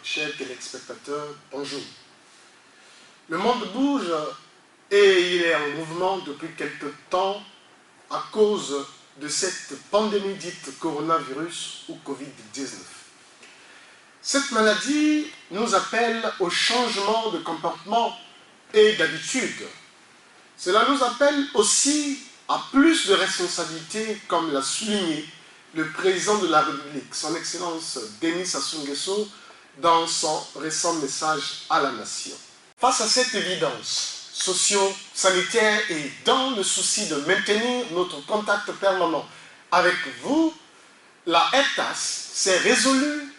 chers téléspectateurs, bonjour. Le monde bouge et il est en mouvement depuis quelque temps à cause de cette pandémie dite coronavirus ou Covid-19. Cette maladie nous appelle au changement de comportement et d'habitude. Cela nous appelle aussi à plus de responsabilités, comme l'a souligné le président de la République, son Excellence Denis Sassou Nguesso, dans son récent message à la nation. Face à cette évidence socio-sanitaire et dans le souci de maintenir notre contact permanent avec vous, la RTAS s'est résolue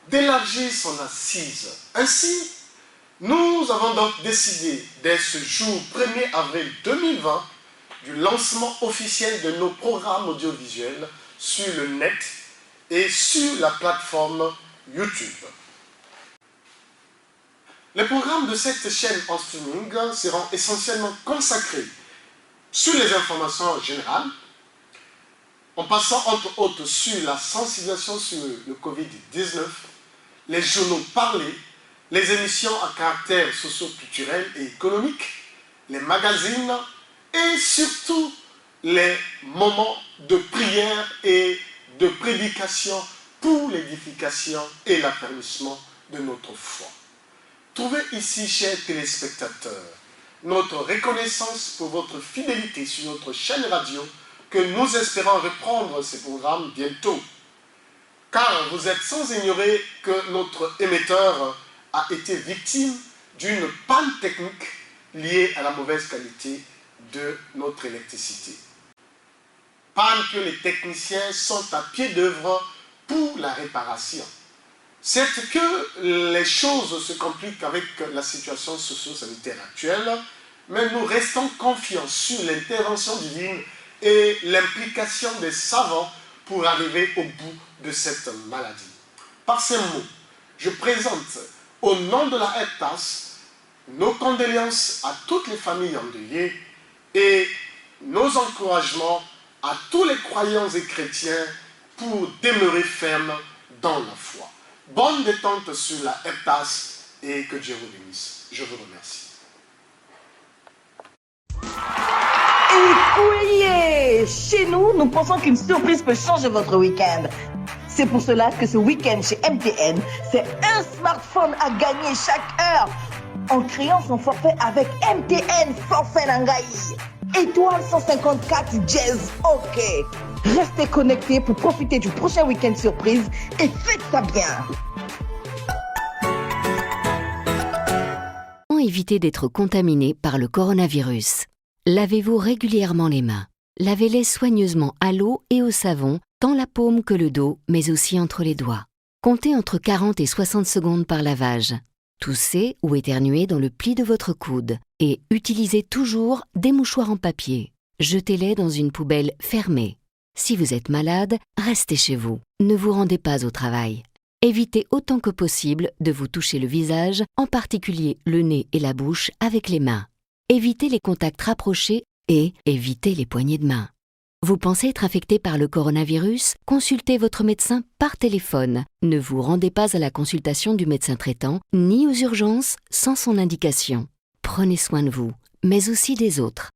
d'élargir son assise. Ainsi, nous avons donc décidé, dès ce jour 1er avril 2020, du lancement officiel de nos programmes audiovisuels sur le net et sur la plateforme YouTube. Les programmes de cette chaîne en streaming seront essentiellement consacrés sur les informations générales, en passant entre autres sur la sensibilisation sur le Covid-19, les journaux parlés, les émissions à caractère socio-culturel et économique, les magazines et surtout les moments de prière et de prédication pour l'édification et l'affermissement de notre foi. Trouvez ici, chers téléspectateurs, notre reconnaissance pour votre fidélité sur notre chaîne radio que nous espérons reprendre ces programmes bientôt. Car vous êtes sans ignorer que notre émetteur a été victime d'une panne technique liée à la mauvaise qualité de notre électricité. Panne que les techniciens sont à pied d'œuvre pour la réparation. C'est que les choses se compliquent avec la situation socio-sanitaire actuelle, mais nous restons confiants sur l'intervention divine et l'implication des savants pour arriver au bout de cette maladie. Par ces mots, je présente au nom de la RTAS nos condoléances à toutes les familles endeuillées et nos encouragements à tous les croyants et chrétiens pour demeurer fermes dans la foi. Bonne détente sur la RTAS et que Dieu vous bénisse. Je vous remercie. Écoutez, chez nous, nous pensons qu'une surprise peut changer votre week-end. C'est pour cela que ce week-end chez MTN, c'est un smartphone à gagner chaque heure en créant son forfait avec MTN Forfait Nangaï. Étoile 154 Jazz, ok. Restez connectés pour profiter du prochain week-end surprise et faites ça bien. Comment éviter d'être contaminé par le coronavirus? Lavez-vous régulièrement les mains. Lavez-les soigneusement à l'eau et au savon, tant la paume que le dos, mais aussi entre les doigts. Comptez entre 40 et 60 secondes par lavage. Toussez ou éternuez dans le pli de votre coude et utilisez toujours des mouchoirs en papier. Jetez-les dans une poubelle fermée. Si vous êtes malade, restez chez vous. Ne vous rendez pas au travail. Évitez autant que possible de vous toucher le visage, en particulier le nez et la bouche, avec les mains. Évitez les contacts rapprochés et évitez les poignées de main. Vous pensez être infecté par le coronavirus? Consultez votre médecin par téléphone. Ne vous rendez pas à la consultation du médecin traitant, ni aux urgences sans son indication. Prenez soin de vous, mais aussi des autres.